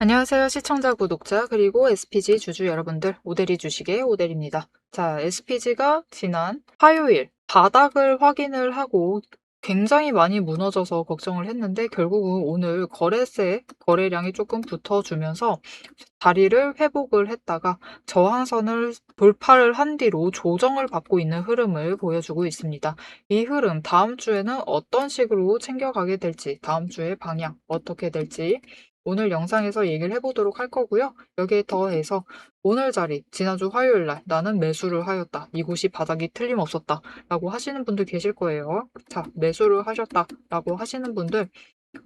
안녕하세요. 시청자, 구독자, 그리고 SPG 주주 여러분들, 오대리 주식의 오대리입니다. 자, SPG가 지난 화요일 바닥을 확인을 하고 굉장히 많이 무너져서 걱정을 했는데 결국은 오늘 거래량이 조금 붙어주면서 자리를 회복을 했다가 저항선을 돌파를 한 뒤로 조정을 받고 있는 흐름을 보여주고 있습니다. 이 흐름 다음 주에는 어떤 식으로 챙겨가게 될지, 다음 주의 방향 어떻게 될지 오늘 영상에서 얘기를 해보도록 할 거고요. 여기에 더해서 오늘 자리, 지난주 화요일 날 나는 매수를 하였다. 이곳이 바닥이 틀림없었다. 라고 하시는 분들 계실 거예요. 자, 매수를 하셨다. 라고 하시는 분들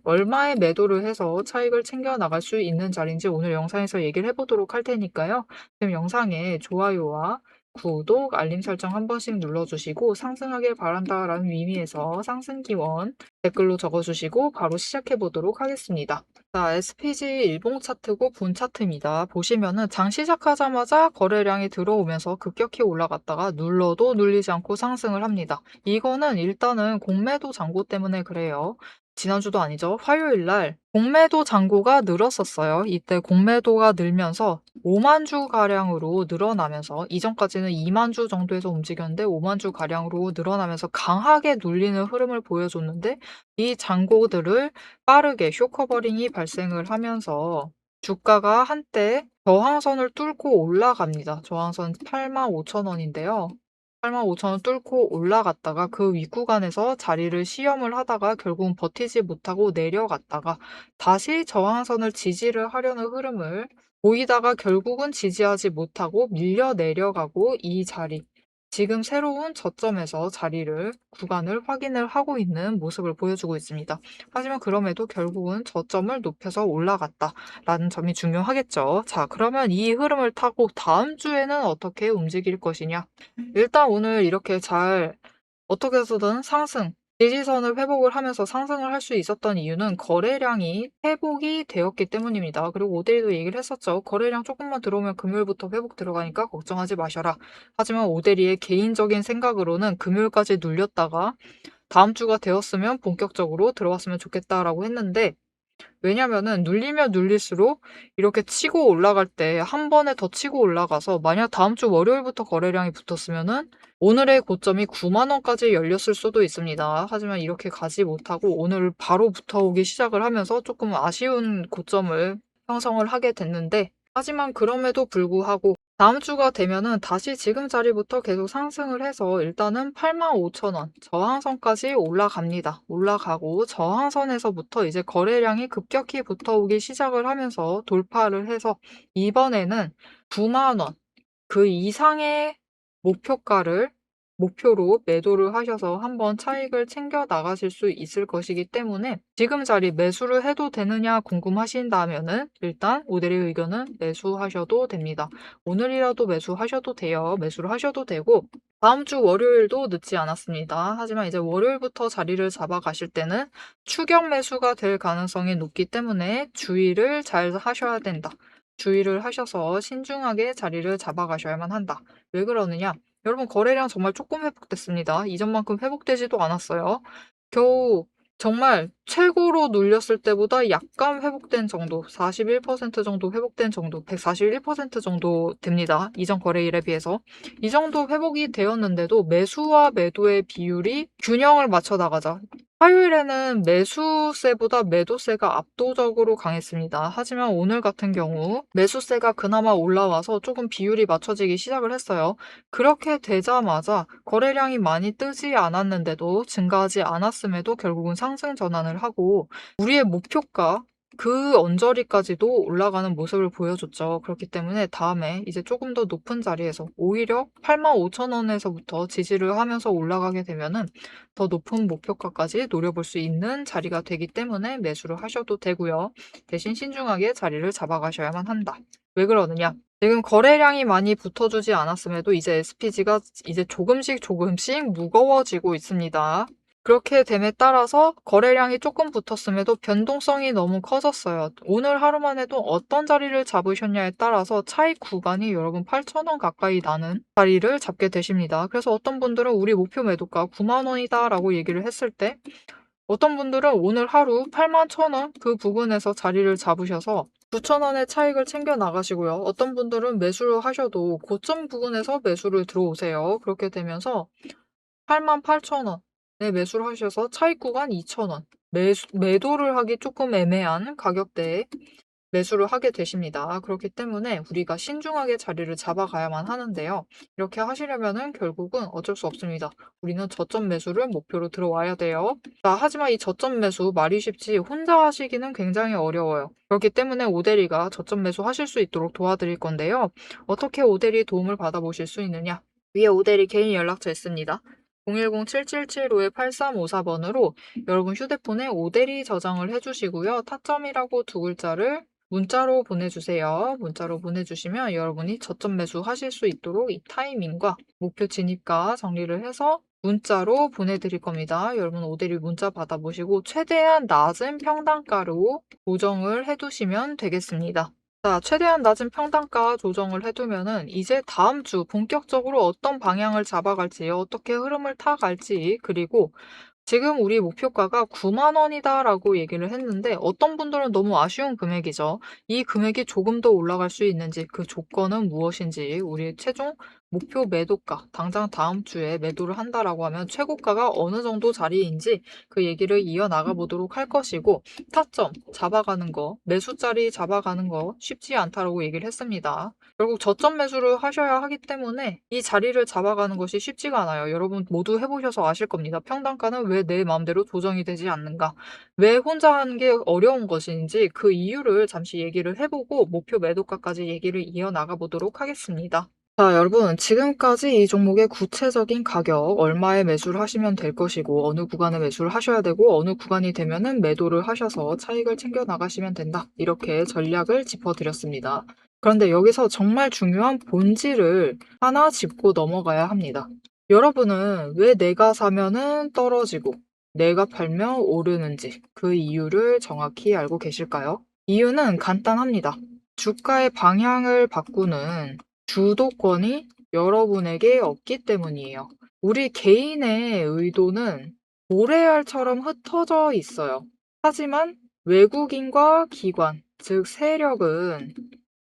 얼마에 매도를 해서 차익을 챙겨 나갈 수 있는 자리인지 오늘 영상에서 얘기를 해보도록 할 테니까요. 지금 영상에 좋아요와 구독, 알림 설정 한 번씩 눌러주시고 상승하길 바란다라는 의미에서 상승 기원 댓글로 적어주시고 바로 시작해 보도록 하겠습니다. 자, SPG 일봉 차트고 분 차트입니다. 보시면은 장 시작하자마자 거래량이 들어오면서 급격히 올라갔다가 눌러도 눌리지 않고 상승을 합니다. 이거는 일단은 공매도 잔고 때문에 그래요. 지난주도 아니죠. 화요일 날 공매도 잔고가 늘었었어요. 이때 공매도가 늘면서 5만 주 가량으로 늘어나면서 이전까지는 2만 주 정도에서 움직였는데 5만 주 가량으로 늘어나면서 강하게 눌리는 흐름을 보여줬는데 이 잔고들을 빠르게 쇼커버링이 발생을 하면서 주가가 한때 저항선을 뚫고 올라갑니다. 저항선 85,000원인데요. 85,000원 뚫고 올라갔다가 그 윗구간에서 자리를 시험을 하다가 결국은 버티지 못하고 내려갔다가 다시 저항선을 지지를 하려는 흐름을 보이다가 결국은 지지하지 못하고 밀려 내려가고 이 자리, 지금 새로운 저점에서 구간을 확인을 하고 있는 모습을 보여주고 있습니다. 하지만 그럼에도 결국은 저점을 높여서 올라갔다라는 점이 중요하겠죠. 자, 그러면 이 흐름을 타고 다음 주에는 어떻게 움직일 것이냐? 일단 오늘 이렇게 어떻게 해서든 지지선을 회복을 하면서 상승을 할 수 있었던 이유는 거래량이 회복이 되었기 때문입니다. 그리고 오데이도 얘기를 했었죠. 거래량 조금만 들어오면 금요일부터 회복 들어가니까 걱정하지 마셔라. 하지만 오데리의 개인적인 생각으로는 금요일까지 눌렸다가 다음 주가 되었으면 본격적으로 들어왔으면 좋겠다라고 했는데 왜냐면은 눌리면 눌릴수록 이렇게 치고 올라갈 때 한 번에 더 치고 올라가서 만약 다음 주 월요일부터 거래량이 붙었으면은 오늘의 고점이 9만 원까지 열렸을 수도 있습니다. 하지만 이렇게 가지 못하고 오늘 바로 붙어오기 시작을 하면서 조금 아쉬운 고점을 형성을 하게 됐는데 하지만 그럼에도 불구하고 다음 주가 되면은 다시 지금 자리부터 계속 상승을 해서 일단은 85,000원 저항선까지 올라갑니다. 올라가고 저항선에서부터 이제 거래량이 급격히 붙어오기 시작을 하면서 돌파를 해서 이번에는 9만 원 그 이상의 목표로 매도를 하셔서 한번 차익을 챙겨 나가실 수 있을 것이기 때문에 지금 자리 매수를 해도 되느냐 궁금하신다면은 일단 오늘의 의견은 매수하셔도 됩니다. 오늘이라도 매수하셔도 돼요. 매수를 하셔도 되고 다음 주 월요일도 늦지 않았습니다. 하지만 이제 월요일부터 자리를 잡아가실 때는 추격 매수가 될 가능성이 높기 때문에 주의를 잘 하셔야 된다. 주의를 하셔서 신중하게 자리를 잡아가셔야만 한다. 왜 그러느냐? 여러분 거래량 정말 조금 회복됐습니다. 이전만큼 회복되지도 않았어요. 겨우 정말 최고로 눌렸을 때보다 약간 회복된 정도, 41% 정도 회복된 정도, 141% 정도 됩니다. 이전 거래일에 비해서. 이 정도 회복이 되었는데도 매수와 매도의 비율이 균형을 맞춰 나가자. 화요일에는 매수세보다 매도세가 압도적으로 강했습니다. 하지만 오늘 같은 경우 매수세가 그나마 올라와서 조금 비율이 맞춰지기 시작을 했어요. 그렇게 되자마자 거래량이 많이 뜨지 않았는데도 증가하지 않았음에도 결국은 상승 전환을 하고 우리의 목표가 그 언저리까지도 올라가는 모습을 보여줬죠. 그렇기 때문에 다음에 이제 조금 더 높은 자리에서 오히려 85,000원에서부터 지지를 하면서 올라가게 되면은 더 높은 목표가까지 노려볼 수 있는 자리가 되기 때문에 매수를 하셔도 되고요. 대신 신중하게 자리를 잡아가셔야만 한다. 왜 그러느냐? 지금 거래량이 많이 붙어주지 않았음에도 이제 SPG가 이제 조금씩 무거워지고 있습니다. 그렇게 됨에 따라서 거래량이 조금 붙었음에도 변동성이 너무 커졌어요. 오늘 하루만 해도 어떤 자리를 잡으셨냐에 따라서 차익 구간이 여러분 8,000원 가까이 나는 자리를 잡게 되십니다. 그래서 어떤 분들은 우리 목표 매도가 9만 원이다 라고 얘기를 했을 때 어떤 분들은 오늘 하루 81,000원 그 부근에서 자리를 잡으셔서 9,000원의 차익을 챙겨 나가시고요. 어떤 분들은 매수를 하셔도 고점 부근에서 매수를 들어오세요. 그렇게 되면서 88,000원에 매수를 하셔서 차익 구간 2,000원. 매도를 하기 조금 애매한 가격대에 매수를 하게 되십니다. 그렇기 때문에 우리가 신중하게 자리를 잡아가야만 하는데요. 이렇게 하시려면은 결국은 어쩔 수 없습니다. 우리는 저점 매수를 목표로 들어와야 돼요. 자, 하지만 이 저점 매수 말이 쉽지 혼자 하시기는 굉장히 어려워요. 그렇기 때문에 오대리가 저점 매수 하실 수 있도록 도와드릴 건데요. 어떻게 오대리 도움을 받아보실 수 있느냐? 위에 오대리 개인 연락처 있습니다. 010-7775-8354번으로 여러분 휴대폰에 오대리 저장을 해주시고요. 타점이라고 두 글자를 문자로 보내주세요. 문자로 보내주시면 여러분이 저점 매수 하실 수 있도록 이 타이밍과 목표 진입가 정리를 해서 문자로 보내드릴 겁니다. 여러분 오대리 문자 받아보시고 최대한 낮은 평단가로 조정을 해두시면 되겠습니다. 자, 최대한 낮은 평단가 조정을 해두면은 이제 다음 주 본격적으로 어떤 방향을 잡아갈지, 어떻게 흐름을 타갈지, 그리고 지금 우리 목표가가 9만 원이다라고 얘기를 했는데 어떤 분들은 너무 아쉬운 금액이죠. 이 금액이 조금 더 올라갈 수 있는지 그 조건은 무엇인지 우리 최종 목표 매도가 당장 다음 주에 매도를 한다라고 하면 최고가가 어느 정도 자리인지 그 얘기를 이어나가 보도록 할 것이고 타점 잡아가는 거 매수자리 잡아가는 거 쉽지 않다라고 얘기를 했습니다. 결국 저점 매수를 하셔야 하기 때문에 이 자리를 잡아가는 것이 쉽지가 않아요. 여러분 모두 해보셔서 아실 겁니다. 평단가는 왜 내 마음대로 조정이 되지 않는가? 왜 혼자 하는 게 어려운 것인지 그 이유를 잠시 얘기를 해보고 목표 매도가까지 얘기를 이어나가 보도록 하겠습니다. 자, 여러분 지금까지 이 종목의 구체적인 가격 얼마에 매수를 하시면 될 것이고 어느 구간에 매수를 하셔야 되고 어느 구간이 되면은 매도를 하셔서 차익을 챙겨 나가시면 된다. 이렇게 전략을 짚어드렸습니다. 그런데 여기서 정말 중요한 본질을 하나 짚고 넘어가야 합니다. 여러분은 왜 내가 사면은 떨어지고 내가 팔면 오르는지 그 이유를 정확히 알고 계실까요? 이유는 간단합니다. 주가의 방향을 바꾸는 주도권이 여러분에게 없기 때문이에요. 우리 개인의 의도는 모래알처럼 흩어져 있어요. 하지만 외국인과 기관, 즉 세력은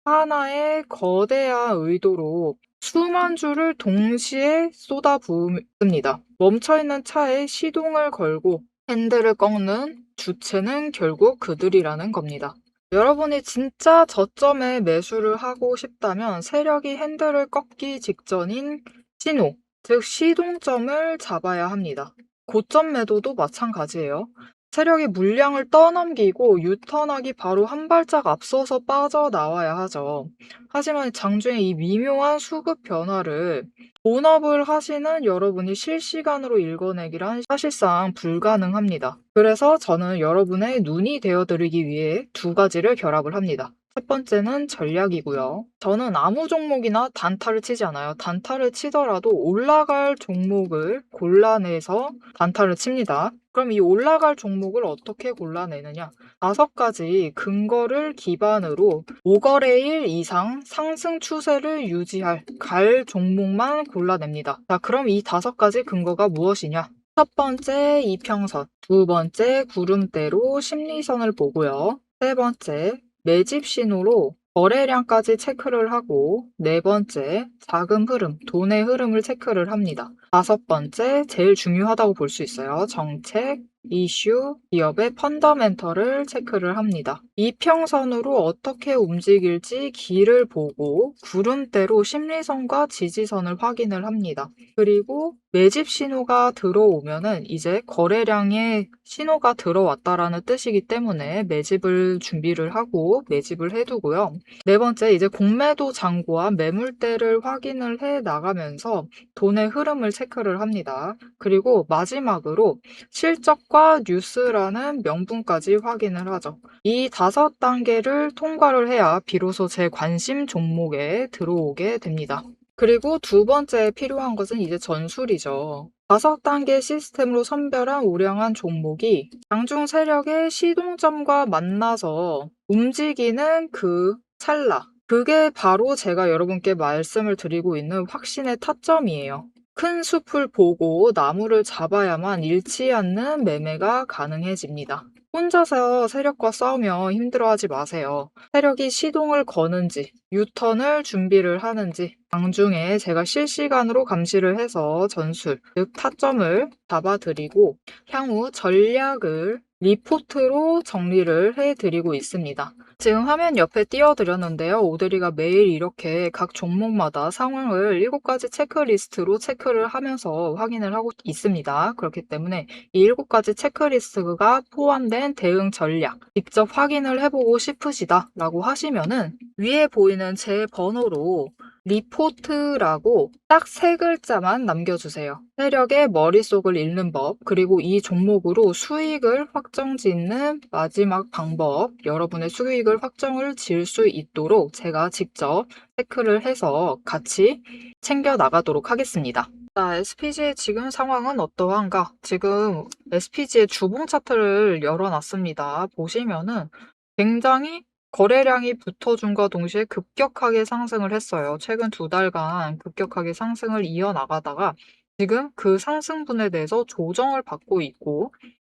하나의 거대한 의도로 수만 줄을 동시에 쏟아부습니다. 멈춰있는 차에 시동을 걸고 핸들을 꺾는 주체는 결국 그들이라는 겁니다. 여러분이 진짜 저점에 매수를 하고 싶다면 세력이 핸들을 꺾기 직전인 신호, 즉 시동점을 잡아야 합니다. 고점 매도도 마찬가지예요. 세력이 물량을 떠넘기고 유턴하기 바로 한 발짝 앞서서 빠져나와야 하죠. 하지만 장중에 이 미묘한 수급 변화를 본업을 하시는 여러분이 실시간으로 읽어내기란 사실상 불가능합니다. 그래서 저는 여러분의 눈이 되어드리기 위해 두 가지를 결합을 합니다. 첫 번째는 전략이고요. 저는 아무 종목이나 단타를 치지 않아요. 단타를 치더라도 올라갈 종목을 골라내서 단타를 칩니다. 그럼 이 올라갈 종목을 어떻게 골라내느냐? 5가지 근거를 기반으로 5거래일 이상 상승 추세를 유지할 갈 종목만 골라냅니다. 자, 그럼 이 5가지 근거가 무엇이냐? 첫 번째 이평선, 두 번째 구름대로 심리선을 보고요. 세 번째 매집 신호로 거래량까지 체크를 하고 네 번째 자금 흐름, 돈의 흐름을 체크를 합니다. 다섯 번째 제일 중요하다고 볼 수 있어요. 정책, 이슈, 기업의 펀더멘털을 체크를 합니다. 이평선으로 어떻게 움직일지 길을 보고 구름대로 심리선과 지지선을 확인을 합니다. 그리고 매집 신호가 들어오면은 이제 거래량의 신호가 들어왔다라는 뜻이기 때문에 매집을 준비를 하고 매집을 해두고요. 네 번째 이제 공매도 잔고와 매물대를 확인을 해 나가면서 돈의 흐름을 체크를 합니다. 그리고 마지막으로 실적과 뉴스라는 명분까지 확인을 하죠. 이 5단계를 통과를 해야 비로소 제 관심 종목에 들어오게 됩니다. 그리고 두 번째 필요한 것은 이제 전술이죠. 5단계 시스템으로 선별한 우량한 종목이 장중 세력의 시동점과 만나서 움직이는 그 찰나. 그게 바로 제가 여러분께 말씀을 드리고 있는 확신의 타점이에요. 큰 숲을 보고 나무를 잡아야만 잃지 않는 매매가 가능해집니다. 혼자서 세력과 싸우며 힘들어하지 마세요. 세력이 시동을 거는지, 유턴을 준비를 하는지 장중에 제가 실시간으로 감시를 해서 전술, 즉 타점을 잡아드리고 향후 전략을 리포트로 정리를 해드리고 있습니다. 지금 화면 옆에 띄워드렸는데요. 오대리가 매일 이렇게 각 종목마다 상황을 7가지 체크리스트로 체크를 하면서 확인을 하고 있습니다. 그렇기 때문에 이 7가지 체크리스트가 포함된 대응 전략 직접 확인을 해보고 싶으시다 라고 하시면은 위에 보이는 제 번호로 리포트라고 딱 3글자만 남겨주세요. 세력의 머릿속을 읽는 법, 그리고 이 종목으로 수익을 확정 짓는 마지막 방법, 여러분의 수익을 확정을 지을 수 있도록 제가 직접 체크를 해서 같이 챙겨 나가도록 하겠습니다. 자, SPG의 지금 상황은 어떠한가? 지금 SPG의 주봉 차트를 열어놨습니다. 보시면은 굉장히 거래량이 붙어준과 동시에 급격하게 상승을 했어요. 최근 2달간 급격하게 상승을 이어나가다가 지금 그 상승분에 대해서 조정을 받고 있고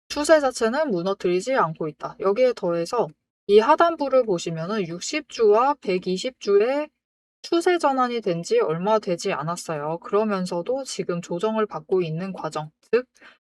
추세 자체는 무너뜨리지 않고 있다. 여기에 더해서 이 하단부를 보시면은 60주와 120주의 추세 전환이 된 지 얼마 되지 않았어요. 그러면서도 지금 조정을 받고 있는 과정, 즉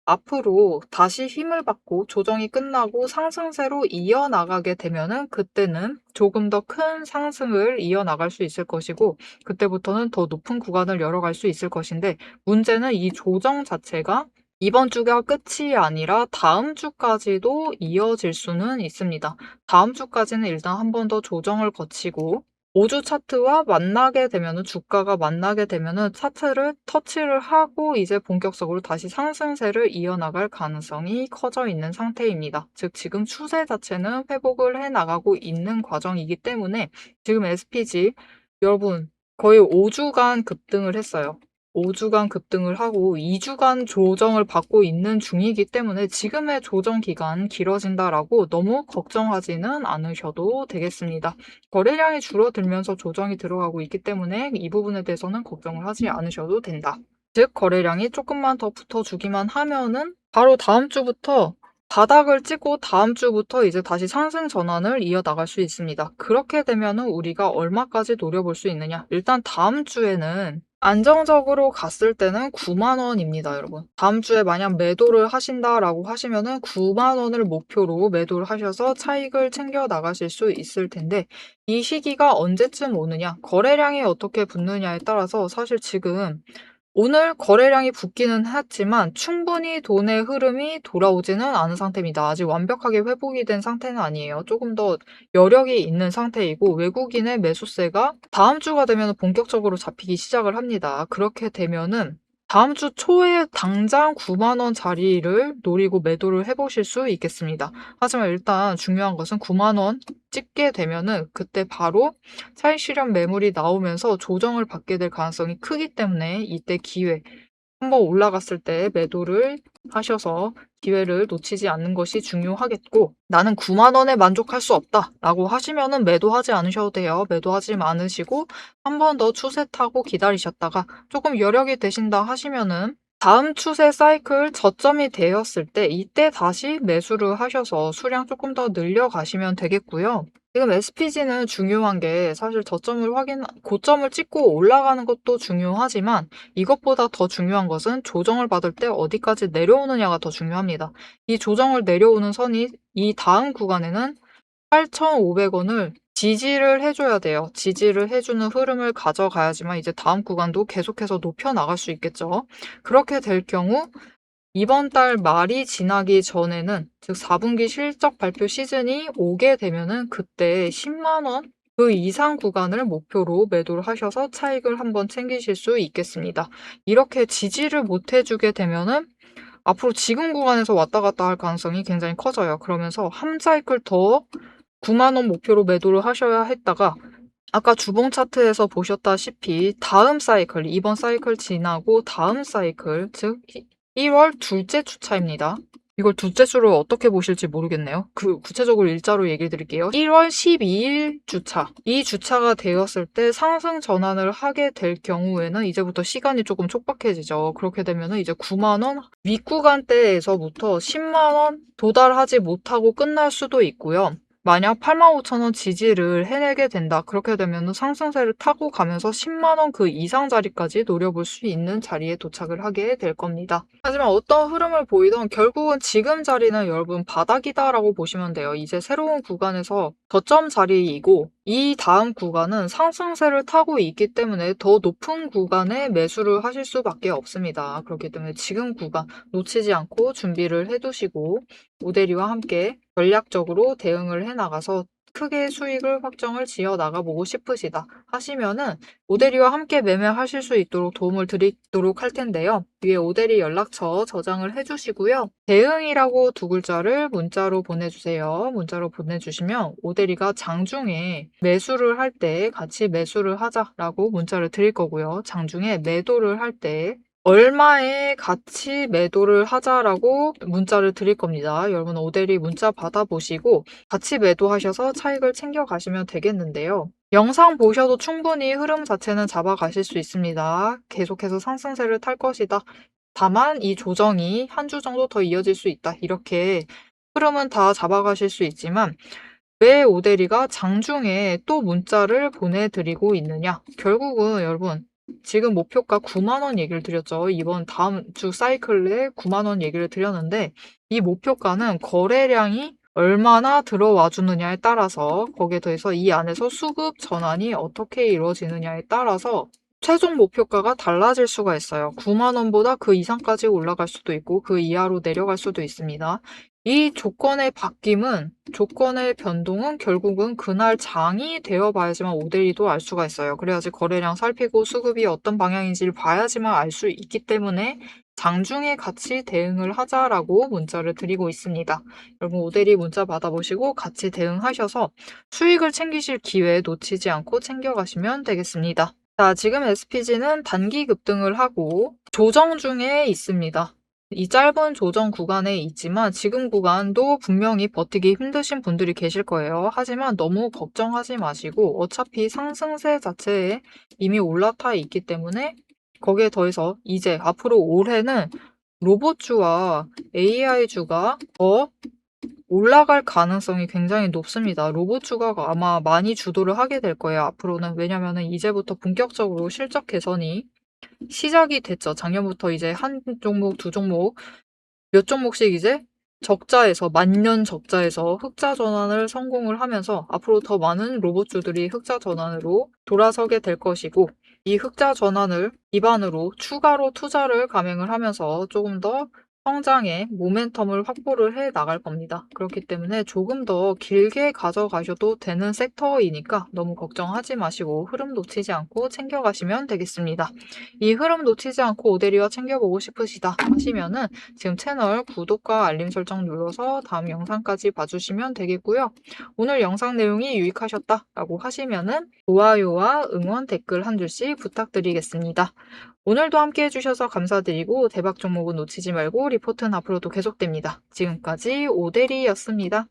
앞으로 다시 힘을 받고 조정이 끝나고 상승세로 이어나가게 되면은 그때는 조금 더 큰 상승을 이어나갈 수 있을 것이고 그때부터는 더 높은 구간을 열어갈 수 있을 것인데 문제는 이 조정 자체가 이번 주가 끝이 아니라 다음 주까지도 이어질 수는 있습니다. 다음 주까지는 일단 한 번 더 조정을 거치고 5주 차트와 만나게 되면은 주가가 만나게 되면은 차트를 터치를 하고 이제 본격적으로 다시 상승세를 이어나갈 가능성이 커져 있는 상태입니다. 즉 지금 추세 자체는 회복을 해 나가고 있는 과정이기 때문에 지금 SPG 여러분 거의 5주간 급등을 했어요. 5주간 급등을 하고 2주간 조정을 받고 있는 중이기 때문에 지금의 조정 기간 길어진다라고 너무 걱정하지는 않으셔도 되겠습니다. 거래량이 줄어들면서 조정이 들어가고 있기 때문에 이 부분에 대해서는 걱정을 하지 않으셔도 된다. 즉 거래량이 조금만 더 붙어주기만 하면은 바로 다음 주부터 바닥을 찍고 다음 주부터 이제 다시 상승 전환을 이어나갈 수 있습니다. 그렇게 되면은 우리가 얼마까지 노려볼 수 있느냐? 일단 다음 주에는 안정적으로 갔을 때는 9만 원입니다, 여러분. 다음 주에 만약 매도를 하신다라고 하시면은 9만 원을 목표로 매도를 하셔서 차익을 챙겨 나가실 수 있을 텐데 이 시기가 언제쯤 오느냐, 거래량이 어떻게 붙느냐에 따라서 사실 지금 오늘 거래량이 붙기는 했지만 충분히 돈의 흐름이 돌아오지는 않은 상태입니다. 아직 완벽하게 회복이 된 상태는 아니에요. 조금 더 여력이 있는 상태이고 외국인의 매수세가 다음 주가 되면 본격적으로 잡히기 시작을 합니다. 그렇게 되면은 다음 주 초에 당장 9만 원 자리를 노리고 매도를 해보실 수 있겠습니다. 하지만 일단 중요한 것은 9만 원 찍게 되면은 그때 바로 차익 실현 매물이 나오면서 조정을 받게 될 가능성이 크기 때문에 이때 기회, 한번 올라갔을 때 매도를 하셔서 기회를 놓치지 않는 것이 중요하겠고 나는 9만 원에 만족할 수 없다 라고 하시면은 매도하지 않으셔도 돼요. 매도하지 않으시고 한 번 더 추세 타고 기다리셨다가 조금 여력이 되신다 하시면은 다음 추세 사이클 저점이 되었을 때 이때 다시 매수를 하셔서 수량 조금 더 늘려가시면 되겠고요. 지금 SPG는 중요한 게 사실 고점을 찍고 올라가는 것도 중요하지만 이것보다 더 중요한 것은 조정을 받을 때 어디까지 내려오느냐가 더 중요합니다. 이 조정을 내려오는 선이 이 다음 구간에는 8,500원을 지지를 해줘야 돼요. 지지를 해주는 흐름을 가져가야지만 이제 다음 구간도 계속해서 높여 나갈 수 있겠죠. 그렇게 될 경우 이번 달 말이 지나기 전에는 즉 4분기 실적 발표 시즌이 오게 되면은 그때 10만 원 그 이상 구간을 목표로 매도를 하셔서 차익을 한번 챙기실 수 있겠습니다. 이렇게 지지를 못 해주게 되면은 앞으로 지금 구간에서 왔다 갔다 할 가능성이 굉장히 커져요. 그러면서 한 사이클 더 9만 원 목표로 매도를 하셔야 했다가 아까 주봉 차트에서 보셨다시피 다음 사이클, 이번 사이클 지나고 다음 사이클, 즉 1월 둘째 주차입니다. 이걸 둘째 주를 어떻게 보실지 모르겠네요. 구체적으로 일자로 얘기해 드릴게요. 1월 12일 주차. 이 주차가 되었을 때 상승 전환을 하게 될 경우에는 이제부터 시간이 조금 촉박해지죠. 그렇게 되면은 이제 9만 원 윗구간대에서부터 10만 원 도달하지 못하고 끝날 수도 있고요. 만약 85,000원 지지를 해내게 된다. 그렇게 되면 상승세를 타고 가면서 10만 원 그 이상 자리까지 노려볼 수 있는 자리에 도착을 하게 될 겁니다. 하지만 어떤 흐름을 보이던 결국은 지금 자리는 여러분 바닥이다라고 보시면 돼요. 이제 새로운 구간에서 저점 자리이고 이 다음 구간은 상승세를 타고 있기 때문에 더 높은 구간에 매수를 하실 수밖에 없습니다. 그렇기 때문에 지금 구간 놓치지 않고 준비를 해두시고 모델이와 함께 전략적으로 대응을 해나가서 크게 수익을 확정을 지어 나가보고 싶으시다 하시면은 오대리와 함께 매매하실 수 있도록 도움을 드리도록 할 텐데요. 위에 오대리 연락처 저장을 해주시고요. 대응이라고 두 글자를 문자로 보내주세요. 문자로 보내주시면 오대리가 장중에 매수를 할 때 같이 매수를 하자라고 문자를 드릴 거고요. 장중에 매도를 할 때 얼마에 같이 매도를 하자라고 문자를 드릴 겁니다. 여러분 오대리 문자 받아보시고 같이 매도하셔서 차익을 챙겨가시면 되겠는데요. 영상 보셔도 충분히 흐름 자체는 잡아가실 수 있습니다. 계속해서 상승세를 탈 것이다. 다만 이 조정이 한 주 정도 더 이어질 수 있다. 이렇게 흐름은 다 잡아가실 수 있지만 왜 오대리가 장중에 또 문자를 보내드리고 있느냐? 결국은 여러분 지금 목표가 9만 원 얘기를 드렸죠. 이번 다음 주 사이클에 9만 원 얘기를 드렸는데 이 목표가는 거래량이 얼마나 들어와 주느냐에 따라서 거기에 더해서 이 안에서 수급 전환이 어떻게 이루어지느냐에 따라서 최종 목표가가 달라질 수가 있어요. 9만 원보다 그 이상까지 올라갈 수도 있고 그 이하로 내려갈 수도 있습니다. 이 조건의 바뀜은 조건의 변동은 결국은 그날 장이 되어 봐야지만 오데이도 알 수가 있어요. 그래야지 거래량 살피고 수급이 어떤 방향인지를 봐야지만 알 수 있기 때문에 장중에 같이 대응을 하자라고 문자를 드리고 있습니다. 여러분 오데이 문자 받아보시고 같이 대응하셔서 수익을 챙기실 기회 놓치지 않고 챙겨가시면 되겠습니다. 자, 지금 SPG는 단기 급등을 하고 조정 중에 있습니다. 이 짧은 조정 구간에 있지만 지금 구간도 분명히 버티기 힘드신 분들이 계실 거예요. 하지만 너무 걱정하지 마시고 어차피 상승세 자체에 이미 올라타 있기 때문에 거기에 더해서 이제 앞으로 올해는 로봇주와 AI주가 더 올라갈 가능성이 굉장히 높습니다. 로봇주가 아마 많이 주도를 하게 될 거예요. 앞으로는. 왜냐면은 이제부터 본격적으로 실적 개선이 시작이 됐죠. 작년부터 이제 한 종목, 두 종목, 몇 종목씩 이제 적자에서, 만년 적자에서 흑자 전환을 성공을 하면서 앞으로 더 많은 로봇주들이 흑자 전환으로 돌아서게 될 것이고, 이 흑자 전환을 기반으로 추가로 투자를 감행을 하면서 조금 더 성장의 모멘텀을 확보를 해 나갈 겁니다. 그렇기 때문에 조금 더 길게 가져가셔도 되는 섹터이니까 너무 걱정하지 마시고 흐름 놓치지 않고 챙겨가시면 되겠습니다. 이 흐름 놓치지 않고 오데리와 챙겨보고 싶으시다 하시면은 지금 채널 구독과 알림 설정 눌러서 다음 영상까지 봐주시면 되겠고요. 오늘 영상 내용이 유익하셨다라고 하시면은 좋아요와 응원 댓글 한 줄씩 부탁드리겠습니다. 오늘도 함께 해주셔서 감사드리고 대박 종목은 놓치지 말고 리포트는 앞으로도 계속됩니다. 지금까지 오대리였습니다.